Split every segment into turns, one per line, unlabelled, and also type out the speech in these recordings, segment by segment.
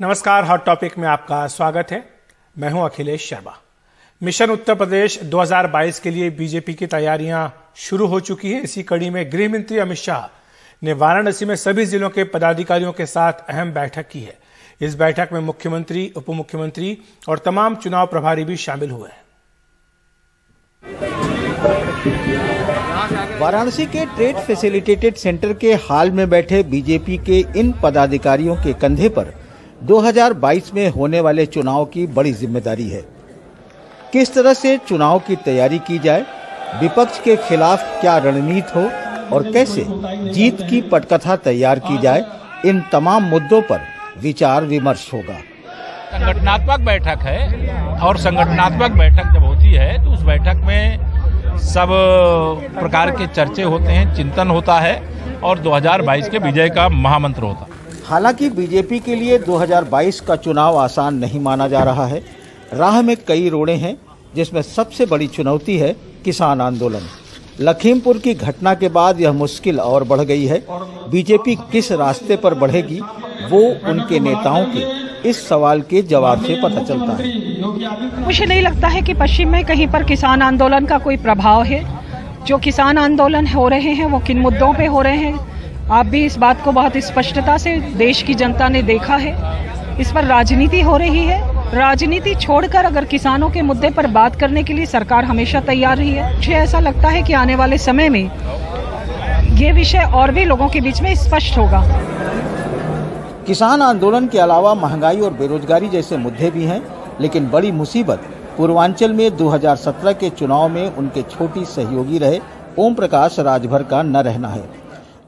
नमस्कार, hot topic में आपका स्वागत है। मैं हूं अखिलेश शर्मा। मिशन उत्तर प्रदेश 2022 के लिए बीजेपी की तैयारियां शुरू हो चुकी हैं। इसी कड़ी में गृह मंत्री अमित शाह ने वाराणसी में सभी जिलों के पदाधिकारियों के साथ अहम बैठक की है। इस बैठक में मुख्यमंत्री, उप मुख्यमंत्री और तमाम चुनाव प्रभारी भी शामिल हुए हैं।
वाराणसी के ट्रेड फैसिलिटेटेड सेंटर के हाल में बैठे बीजेपी के इन पदाधिकारियों के कंधे पर 2022 में होने वाले चुनाव की बड़ी जिम्मेदारी है। किस तरह से चुनाव की तैयारी की जाए, विपक्ष के खिलाफ क्या रणनीति हो और कैसे जीत की पटकथा तैयार की जाए, इन तमाम मुद्दों पर विचार विमर्श होगा।
संगठनात्मक बैठक है और संगठनात्मक बैठक जब होती है तो उस बैठक में सब प्रकार के चर्चे होते हैं, चिंतन होता है और 2022 के विजय का महामंत्र होता है।
हालांकि बीजेपी के लिए 2022 का चुनाव आसान नहीं माना जा रहा है। राह में कई रोड़े हैं, जिसमें सबसे बड़ी चुनौती है किसान आंदोलन। लखीमपुर की घटना के बाद यह मुश्किल और बढ़ गई है। बीजेपी किस रास्ते पर बढ़ेगी, वो उनके नेताओं के इस सवाल के जवाब से पता चलता है।
मुझे नहीं लगता है कि पश्चिम में कहीं पर किसान आंदोलन का कोई प्रभाव है। जो किसान आंदोलन हो रहे हैं वो किन मुद्दों पे हो रहे हैं, आप भी इस बात को बहुत स्पष्टता से देश की जनता ने देखा है। इस पर राजनीति हो रही है। राजनीति छोड़कर अगर किसानों के मुद्दे पर बात करने के लिए सरकार हमेशा तैयार रही है। मुझे ऐसा लगता है कि आने वाले समय में ये विषय और भी लोगों के बीच में स्पष्ट होगा।
किसान आंदोलन के अलावा महंगाई और बेरोजगारी जैसे मुद्दे भी हैं, लेकिन बड़ी मुसीबत पूर्वांचल में 2017 के चुनाव में उनके छोटी सहयोगी रहे ओम प्रकाश राजभर का न रहना है।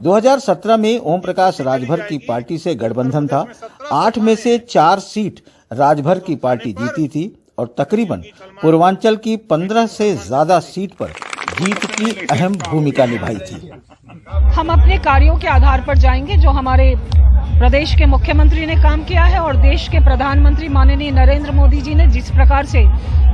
2017 में ओम प्रकाश राजभर की पार्टी से गठबंधन था। 8 में से 4 सीट राजभर की पार्टी जीती थी और तकरीबन पूर्वांचल की 15 से ज्यादा सीट पर जीत की अहम भूमिका निभाई थी।
हम अपने कार्यों के आधार पर जाएंगे, जो हमारे प्रदेश के मुख्यमंत्री ने काम किया है और देश के प्रधानमंत्री माननीय नरेंद्र मोदी जी ने जिस प्रकार से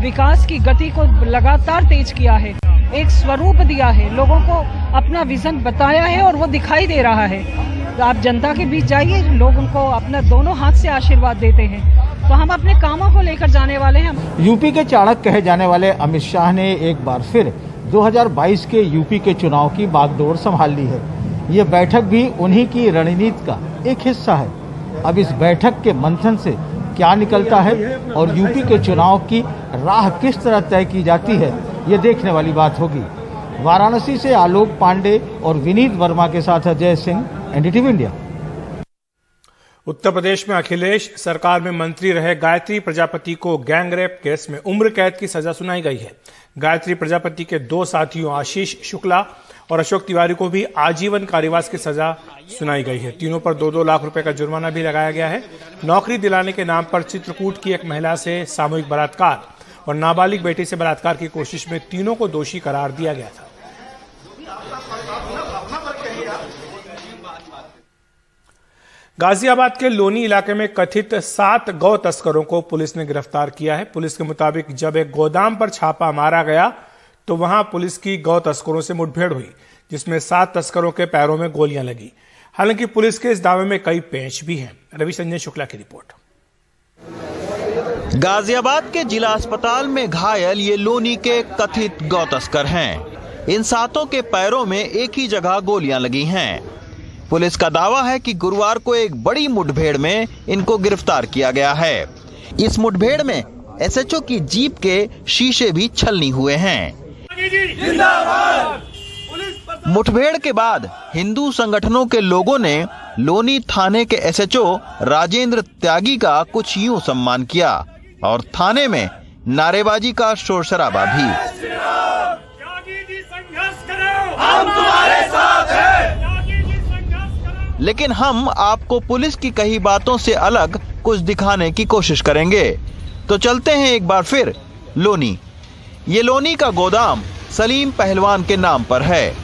विकास की गति को लगातार तेज किया है, एक स्वरूप दिया है, लोगों को अपना विजन बताया है और वो दिखाई दे रहा है। तो आप जनता के बीच जाइए, लोग उनको अपना दोनों हाथ से आशीर्वाद देते हैं। तो हम अपने कामों को लेकर जाने वाले हैं।
यूपी के चाणक्य कहे जाने वाले अमित शाह ने एक बार फिर 2022 के यूपी के चुनाव की बागडोर संभाल ली है। ये बैठक भी उन्हीं की रणनीति का एक हिस्सा है। अब इस बैठक के मंथन से क्या निकलता है और यूपी के चुनाव की राह किस तरह तय की जाती है, ये देखने वाली बात होगी। वाराणसी से आलोक पांडे और विनीत वर्मा के साथ अजय सिंह, एनडीटीवी इंडिया।
उत्तर प्रदेश में अखिलेश सरकार में मंत्री रहे गायत्री प्रजापति को गैंगरेप केस में उम्र कैद की सजा सुनाई गई है। गायत्री प्रजापति के 2 साथियों आशीष शुक्ला और अशोक तिवारी को भी आजीवन कारावास की सजा सुनाई गई है। तीनों पर 2-2 लाख रुपए का जुर्माना भी लगाया गया है। नौकरी दिलाने के नाम पर चित्रकूट की एक महिला से सामूहिक बलात्कार और नाबालिग बेटी से बलात्कार की कोशिश में तीनों को दोषी करार दिया गया था। गाजियाबाद के लोनी इलाके में कथित 7 गौ तस्करों को पुलिस ने गिरफ्तार किया है। पुलिस के मुताबिक जब एक गोदाम पर छापा मारा गया तो वहां पुलिस की गौ तस्करों से मुठभेड़ हुई, जिसमें 7 तस्करों के पैरों में गोलियां लगी। हालांकि पुलिस के इस दावे में कई पेंच भी हैं। रवि संजय शुक्ला की रिपोर्ट।
गाजियाबाद के जिला अस्पताल में घायल ये लोनी के कथित गौ तस्कर हैं। इन 7 के पैरों में एक ही जगह गोलियां लगी हैं। पुलिस का दावा है कि गुरुवार को एक बड़ी मुठभेड़ में इनको गिरफ्तार किया गया है। इस मुठभेड़ में एसएचओ की जीप के शीशे भी छलनी हुए हैं। मुठभेड़ के बाद हिंदू संगठनों के लोगों ने लोनी थाने के एसएचओ राजेंद्र त्यागी का कुछ यूं सम्मान किया और थाने में नारेबाजी का शोर शराबा भी। हम तुम्हारे साथ हैं। लेकिन हम आपको पुलिस की कही बातों से अलग कुछ दिखाने की कोशिश करेंगे। तो चलते हैं एक बार फिर लोनी। ये लोनी का गोदाम सलीम पहलवान के नाम पर है।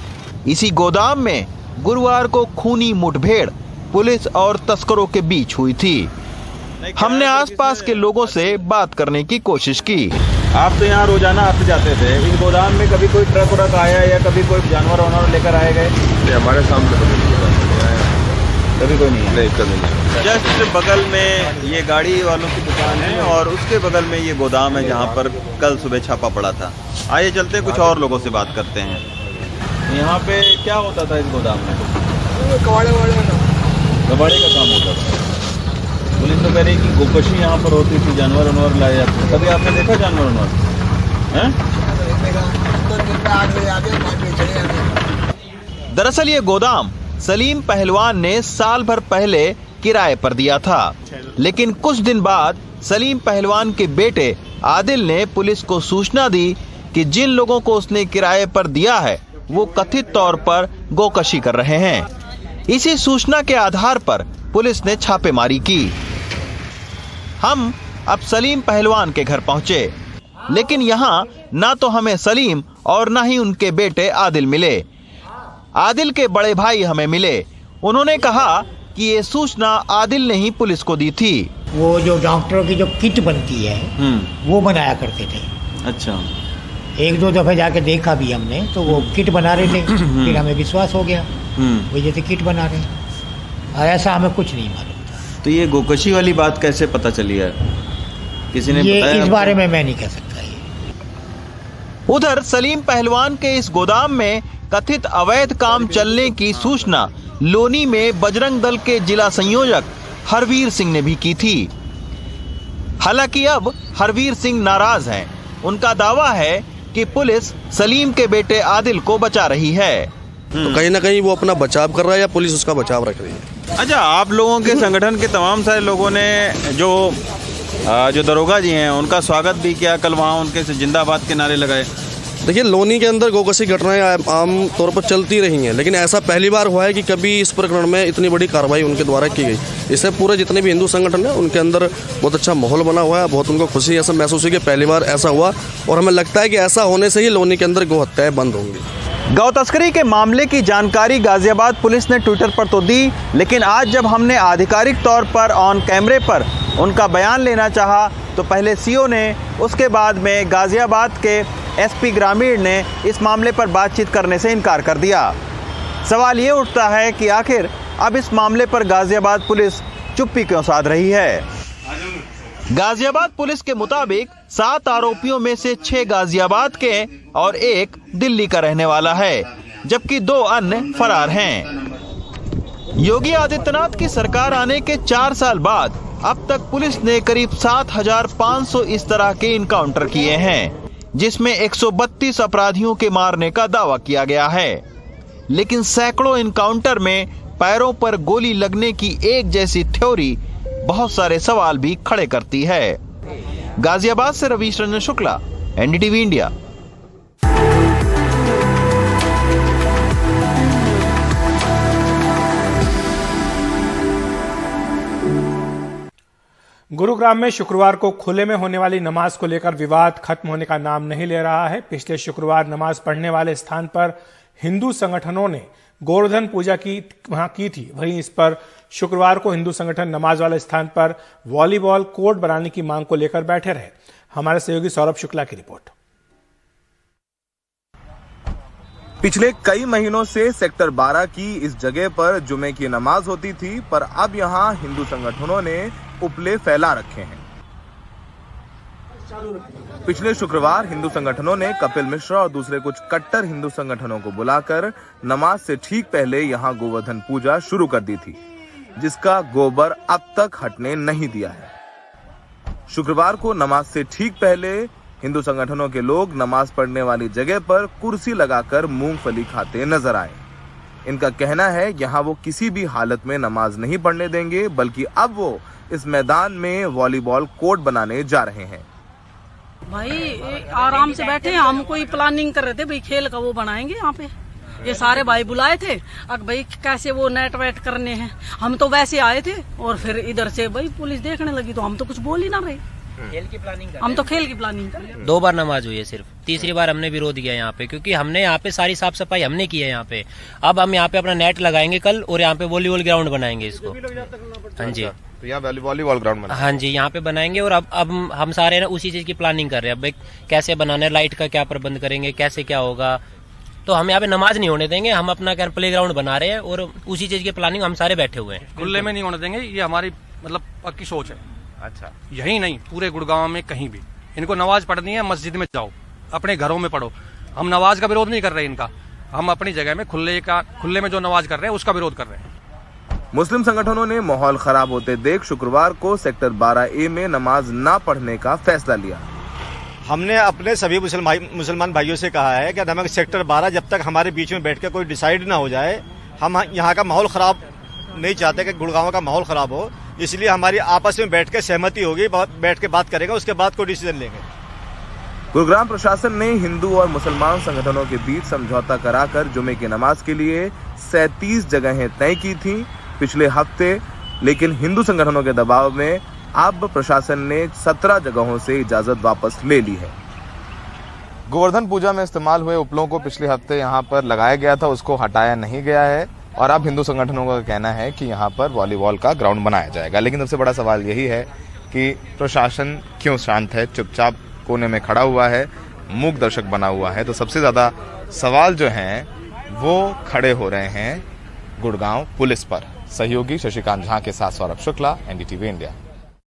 इसी गोदाम में गुरुवार को खूनी मुठभेड़ पुलिस और तस्करों के बीच हुई थी। हमने आसपास के लोगों से बात करने की कोशिश की।
आप तो यहाँ रोजाना आते जाते थे, इस गोदाम में कभी कोई ट्रक व्रक आया या कभी कोई जानवर वानवर लेकर आए गए?
हमारे सामने
कभी कोई नहीं है?
नहीं, कभी नहीं।
जस्ट बगल में ये गाड़ी वालों की दुकान है और उसके बगल में ये गोदाम है जहाँ पर कल सुबह छापा पड़ा था। आइए चलते कुछ और लोगों से बात करते हैं। यहाँ पे क्या होता था इस गोदाम में? कबाड़े का काम होता था। पुलिस तो कह रही कि गोकशी यहाँ पर होती थी, जानवर वानवर लाए जाते थे। कभी आपने देखा जानवर वानवर?
दरअसल ये गोदाम सलीम पहलवान ने साल भर पहले किराए पर दिया था, लेकिन कुछ दिन बाद सलीम पहलवान के बेटे आदिल ने पुलिस को सूचना दी कि जिन लोगों को उसने किराए पर दिया है वो कथित तौर पर गोकशी कर रहे हैं। इसी सूचना के आधार पर पुलिस ने छापेमारी की। हम अब सलीम पहलवान के घर पहुंचे, लेकिन यहाँ ना तो हमें सलीम और ना ही उनके बेटे आदिल मिले। आदिल के बड़े भाई हमें मिले। उन्होंने कहा कि ये सूचना आदिल ने ही पुलिस को दी थी।
वो जो डॉक्टरों की जो किट बनती है वो बनाया करते थे।
अच्छा।
एक दो दफे जाके देखा भी हमने, तो वो किट बना रहे थे। फिर हमें विश्वास हो गया वो जैसे किट बना रहे हैं, और ऐसा हमें कुछ नहीं मालूम था।
तो ये गोकशी वाली बात कैसे पता चली है? किसी ने
ये
बताया?
इस बारे में मैं नहीं कह सकता। ये
उधर सलीम पहलवान के इस गोदाम में कथित अवैध काम चलने की सूचना लोनी में बजरंग दल के जिला संयोजक हरवीर सिंह ने भी की थी। हालांकि अब हरवीर सिंह नाराज हैं। उनका दावा है कि पुलिस सलीम के बेटे आदिल को बचा रही है।
तो कहीं ना कहीं वो अपना बचाव कर रहा है या पुलिस उसका बचाव रख रही है।
अच्छा, आप लोगों के संगठन के तमाम सारे लोगों ने जो दरोगा जी हैं उनका स्वागत भी किया, कल वहाँ उनके से जिंदाबाद के नारे लगाए।
देखिए, लोनी के अंदर गोकशी घटनाएं आम तौर पर चलती रही हैं, लेकिन ऐसा पहली बार हुआ है कि कभी इस प्रकरण में इतनी बड़ी कार्रवाई उनके द्वारा की गई। इससे पूरे जितने भी हिंदू संगठन हैं उनके अंदर बहुत अच्छा माहौल बना हुआ है। बहुत उनको खुशी ऐसा महसूस हुई कि पहली बार ऐसा हुआ, और हमें लगता है कि ऐसा होने से ही लोनी के अंदर गौ हत्याएं बंद होंगी।
गौ तस्करी के मामले की जानकारी गाजियाबाद पुलिस ने ट्विटर पर तो दी, लेकिन आज जब हमने आधिकारिक तौर पर ऑन कैमरे पर उनका बयान लेना चाहा तो पहले सीओ ने, उसके बाद में गाजियाबाद के एसपी ग्रामीण ने इस मामले पर बातचीत करने से इनकार कर दिया। सवाल ये उठता है कि आखिर अब इस मामले पर गाजियाबाद पुलिस चुप्पी क्यों साध रही है। गाजियाबाद पुलिस के मुताबिक 7 आरोपियों में से 6 गाजियाबाद के और 1 दिल्ली का रहने वाला है, जबकि 2 अन्य फरार हैं। योगी आदित्यनाथ की सरकार आने के 4 साल बाद अब तक पुलिस ने करीब 7,500 इस तरह के इनकाउंटर किए हैं, जिसमें 132 अपराधियों के मारने का दावा किया गया है। लेकिन सैकड़ों इनकाउंटर में पैरों पर गोली लगने की एक जैसी थ्योरी बहुत सारे सवाल भी खड़े करती है। गाजियाबाद से रवीश रंजन शुक्ला, एनडीटीवी इंडिया।
गुरुग्राम में शुक्रवार को खुले में होने वाली नमाज को लेकर विवाद खत्म होने का नाम नहीं ले रहा है। पिछले शुक्रवार नमाज पढ़ने वाले स्थान पर हिंदू संगठनों ने गोवर्धन पूजा की थी। वहीं इस पर शुक्रवार को हिंदू संगठन नमाज वाले स्थान पर वॉलीबॉल कोर्ट बनाने की मांग को लेकर बैठे रहे। हमारे सहयोगी सौरभ शुक्ला की रिपोर्ट।
पिछले कई महीनों से सेक्टर 12 की इस जगह पर जुमे की नमाज होती थी, पर अब यहां हिंदू संगठनों ने उपले फैला रखे हैं। पिछले शुक्रवार हिंदू संगठनों ने कपिल मिश्रा और दूसरे कुछ कट्टर हिंदू संगठनों को बुलाकर नमाज से ठीक पहले यहां गोवर्धन पूजा शुरू कर दी थी, जिसका गोबर अब तक हटने नहीं दिया है। शुक्रवार को नमाज से ठीक पहले हिंदू संगठनों के लोग नमाज पढ़ने वाली जगह पर कुर्सी लगाकर मूंगफली खाते नजर आए। इनका कहना है यहाँ वो किसी भी हालत में नमाज नहीं पढ़ने देंगे, बल्कि अब वो इस मैदान में वॉलीबॉल कोर्ट बनाने जा रहे हैं।
भाई आराम से बैठे हैं, हम कोई प्लानिंग कर रहे थे भाई खेल का वो बनाएंगे यहाँ पे। ये सारे भाई बुलाए थे, अब भाई कैसे वो नेट वेट करने हैं। हम तो वैसे आए थे और फिर इधर से भाई पुलिस देखने लगी तो हम तो कुछ बोल ही ना रहे।
खेल की प्लानिंग
हम तो खेल की प्लानिंग कर रहे हैं।
2 बार नमाज हुई है सिर्फ, तीसरी बार हमने विरोध किया यहाँ पे, क्योंकि हमने यहाँ पे सारी साफ सफाई हमने की है यहाँ पे। अब हम यहाँ पे अपना नेट लगाएंगे कल और यहाँ पे वॉलीबॉल ग्राउंड बनाएंगे इसको। हाँ जी,
तो यहाँ वॉलीबॉल ग्राउंड
हाँ जी यहाँ पे बनाएंगे। और अब हम सारे ना उसी चीज की प्लानिंग कर रहे हैं। अब कैसे बनाना है, लाइट का क्या प्रबंध करेंगे, कैसे क्या होगा, तो हम यहाँ पे नमाज नहीं होने देंगे। हम अपना क्या प्ले ग्राउंड बना रहे हैं और उसी चीज की प्लानिंग हम सारे बैठे हुए हैं।
खुले में नहीं होने देंगे, ये हमारी मतलब पक्की सोच है।
अच्छा,
यही नहीं, पूरे गुड़गांव में कहीं भी इनको नमाज पढ़नी है, मस्जिद में जाओ, अपने घरों में पढ़ो। हम नमाज का विरोध नहीं कर रहे इनका, हम अपनी जगह में खुले में जो नमाज कर रहे हैं उसका विरोध कर रहे हैं।
मुस्लिम संगठनों ने माहौल खराब होते देख शुक्रवार को सेक्टर 12A में नमाज न पढ़ने का फैसला लिया।
हमने अपने सभी मुसलमान भाइयों से कहा है कि हमें सेक्टर 12 जब तक हमारे बीच में बैठ कर कोई डिसाइड ना हो जाए, हम यहाँ का माहौल खराब नहीं चाहते कि गुड़गांव का माहौल खराब हो, इसलिए हमारी आपस में बैठ के सहमति होगी, बैठ के बात करेंगे, उसके बाद कोई डिसीजन लेंगे।
गुरुग्राम प्रशासन ने हिंदू और मुसलमान संगठनों के बीच समझौता कराकर जुमे की नमाज के लिए 37 जगहें तय की थी पिछले हफ्ते, लेकिन हिंदू संगठनों के दबाव में अब प्रशासन ने 17 जगहों से इजाजत वापस ले ली है। गोवर्धन पूजा में इस्तेमाल हुए उपलों को पिछले हफ्ते यहाँ पर लगाया गया था, उसको हटाया नहीं गया है और अब हिंदू संगठनों का कहना है कि यहाँ पर वॉलीबॉल का ग्राउंड बनाया जाएगा। लेकिन सबसे बड़ा सवाल यही है कि प्रशासन क्यों शांत है, चुपचाप कोने में खड़ा हुआ है, मूक दर्शक बना हुआ है। तो सबसे ज्यादा सवाल जो हैं वो खड़े हो रहे हैं गुड़गांव पुलिस पर। सहयोगी शशिकांत झा के साथ सौरभ शुक्ला, NDTV इंडिया।